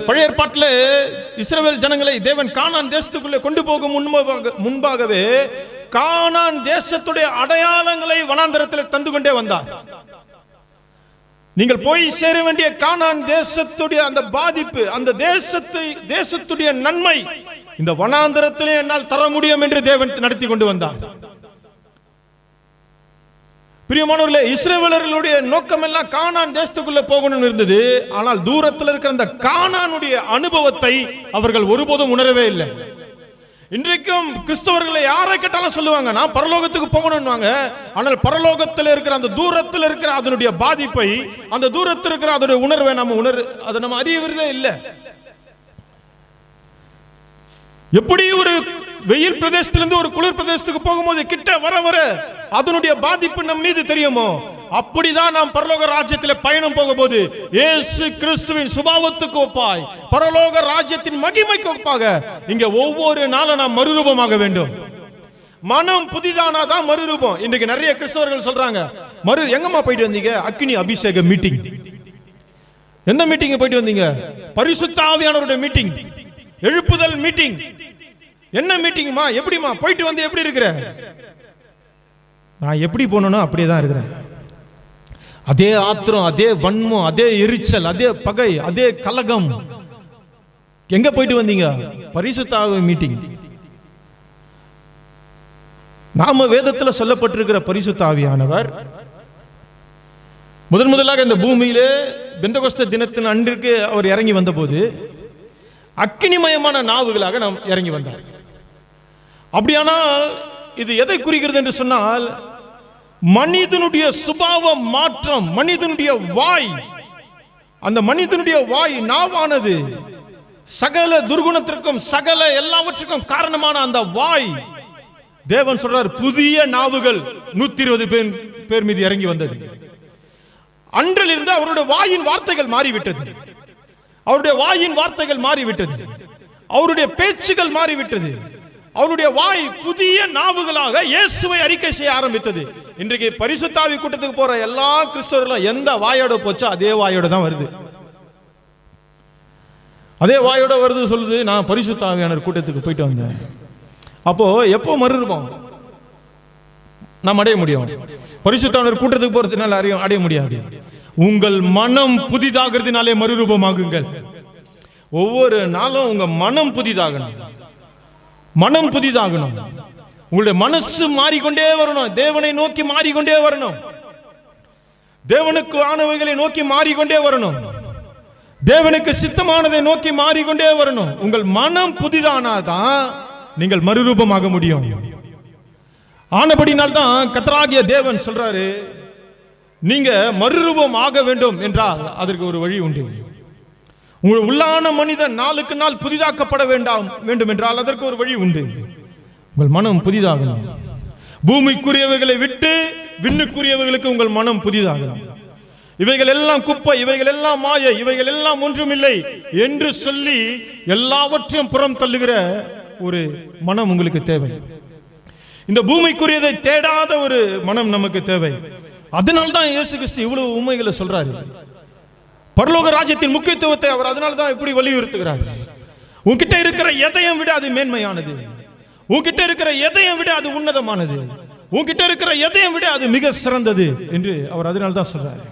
பழைய ஏற்பாட்டில் இஸ்ரவேல் ஜனங்களை தேவன் கானான் தேசத்துக்குள்ளே கொண்டு போகும் முன்பாகவே கானான் தேசத்துடைய அடையாளங்களை வனாந்தரத்தில் தந்து கொண்டே வந்தார். நீங்கள் போய் சேர வேண்டிய கானான் தேசத்துடைய அந்த பாதிப்பு, அந்த தேசத்துடைய நன்மை இந்த வனாந்தரத்திலே என்னால் தர முடியும் என்று தேவன் நடத்தி கொண்டு வந்தார். பிரியமானவர்களே, இஸ்ரவேலர்களுடைய நோக்கம் எல்லாம் கானான் தேசத்துக்குள்ள போகணும்னு இருந்தது. ஆனால் தூரத்தில் இருக்கிற அந்த கானானுடைய அனுபவத்தை அவர்கள் ஒருபோதும் உணரவே இல்லை. இன்றைக்கும் கிறிஸ்தவர்களை யாரை கேட்டாலும் சொல்லுவாங்க, நான் பரலோகத்துக்கு போகணும்வாங்க. ஆனால் பரலோகத்தில் இருக்கிற அந்த தூரத்தில் இருக்கிற அதனுடைய பாதிப்பை, அந்த தூரத்தில் இருக்கிற அதனுடைய உணர்வை அதை நம்ம அறியவே இல்லை. எப்படி ஒரு வெயில் பிரதேசத்திலிருந்து ஒரு குளிர் பிரதேசத்துக்கு போகும்போது கிட்ட வர வர அதனுடைய பாதிப்பு நம் மீது தெரியுமோ, அப்படிதான் நாம் பரலோக ராஜ்யத்தில் பயணம் போகும்போது இயேசு கிறிஸ்துவின் சுபாவத்துக்கு ஒப்பாய், பரலோக ராஜ்யத்தின் மகிமைக்கு ஒப்பாக இங்க ஒவ்வொரு நாளும் நாம் மறுரூபமாக வேண்டும். மனம் புதிதானாதான் மறுரூபம். இன்றைக்கு நிறைய கிறிஸ்தவர்கள் சொல்றாங்க, எங்கம்மா போயிட்டு வந்தீங்க? அக்கினி அபிஷேக மீட்டிங். எந்த மீட்டிங் போயிட்டு வந்தீங்க? பரிசுத்த ஆவியானவருடைய மீட்டிங், எழுப்புதல் மீட்டிங். என்ன மீட்டிங்மா? எப்படிமா போயிட்டு வந்து எப்படி இருக்கிற? நான் எப்படி போனோனோ அப்படியே தான் இருக்கிறேன். அதே ஆத்திரம், அதே வன்மம், அதே எரிச்சல், அதே பகை, அதே கலகம். எங்க போயிட்டு வந்தீங்க? பரிசுத்த ஆவி மீட்டிங். நாம வேதத்தில் சொல்லப்பட்டிருக்கிற பரிசுத்த ஆவியானவர் முதலாக இந்த பூமியிலே பெந்தகோஸ்தே தினத்தின் அன்றிற்கு அவர் இறங்கி வந்த போது அக்கினிமயமான நாவுகளாக நாம் இறங்கி வந்தார். அப்படியானால் இது எதை குறிக்கிறது என்று சொன்னால், மனிதனுடைய சுபாவ மாற்றம், மனிதனுடைய வாய், அந்த மனிதனுடைய வாய் நாவானது சகல துர்குணத்திற்கும் சகல எல்லாவற்றுக்கும் காரணமான அந்த வாய், தேவன் சொல்றார் புதிய நாவுகள் 120 பேர் மீது இறங்கி வந்தது. அன்றில் இருந்து அவருடைய வாயின் வார்த்தைகள் மாறிவிட்டது. அவருடைய வாயின் வார்த்தைகள் மாறிவிட்டது. அவருடைய பேச்சுகள் மாறிவிட்டது. அவருடைய வாய் புதிய நாவுகளாக இயேசுவை அறிக்கை செய்ய ஆரம்பித்தது. இன்றைக்கு பரிசுத்த ஆவி கூட்டத்துக்கு போற எல்லா கிறிஸ்தவர்களும் எந்த வாயோட போச்சோ அதே வாயோட தான் வருது. அதே வாயோட வருது, சொல்லுது நான் பரிசுத்த ஆவியானவர் கூட்டத்துக்கு போயிட்டு வந்தேன். அப்போ எப்போ மறுரூபம் நாம் அடைய முடியும்? பரிசுத்த ஆவியானவர் கூட்டத்துக்கு போறதுனால அடைய முடியாது. உங்கள் மனம் புதிதாகிறதுனாலே மறுரூபமாகுங்கள். ஒவ்வொரு நாளும் உங்க மனம் புதிதாகணும். மனம் புதிதாகணும். உங்களுடைய மனசு மாறிக்கொண்டே வரணும். தேவனை நோக்கி மாறிக்கொண்டே வரணும். தேவனுக்கு ஆனவைகளை நோக்கி மாறிக்கொண்டே வரணும். தேவனுக்கு சித்தமானதை நோக்கி மாறிக்கொண்டே வரணும். உங்கள் மனம் புதிதானாதான் நீங்கள் மறுரூபமாக முடியும். ஆனபடினால் தான் கர்த்தராகிய தேவன் சொல்றாரு, நீங்க மறுரூபம் ஆக வேண்டும் என்றால் அதற்கு ஒரு வழி உண்டு. உங்கள் உள்ளான மனிதன் நாளுக்கு நாள் புதிதாக்கப்பட வேண்டும் என்றால் அதற்கு ஒரு வழி உண்டு. உங்கள் மனம் புதிதாகலாம். பூமிக்குரியவைகளை விட்டு விண்ணுக்குரியவைகளுக்கு உங்கள் மனம் புதிதாகலாம். இவைகள் எல்லாம் குப்பை, இவைகள் எல்லாம் மாயை, இவைகள் எல்லாம் ஒன்றுமில்லை என்று சொல்லி எல்லாவற்றையும் புறம் தள்ளுகிற ஒரு மனம் உங்களுக்கு தேவை. இந்த பூமிக்குரியதை தேடாத ஒரு மனம் நமக்கு தேவை. அதனால்தான் இயேசு கிறிஸ்து இவ்வளவு உண்மைகளை சொல்றாரு. பரலோக ராஜ்யத்தின் முக்கியத்துவத்தை அவர் அதனால தான் இப்படி வலியுறுத்துகிறார். உன்கிட்ட இருக்கிற எதையும் விட அது மேன்மையானது. உன்கிட்ட இருக்கிற எதையும் விட அது உன்னதமானது. உன்கிட்ட இருக்கிற எதையும் விட அது மிக சிறந்தது என்று அவர் அதனால தான் சொல்றாரு.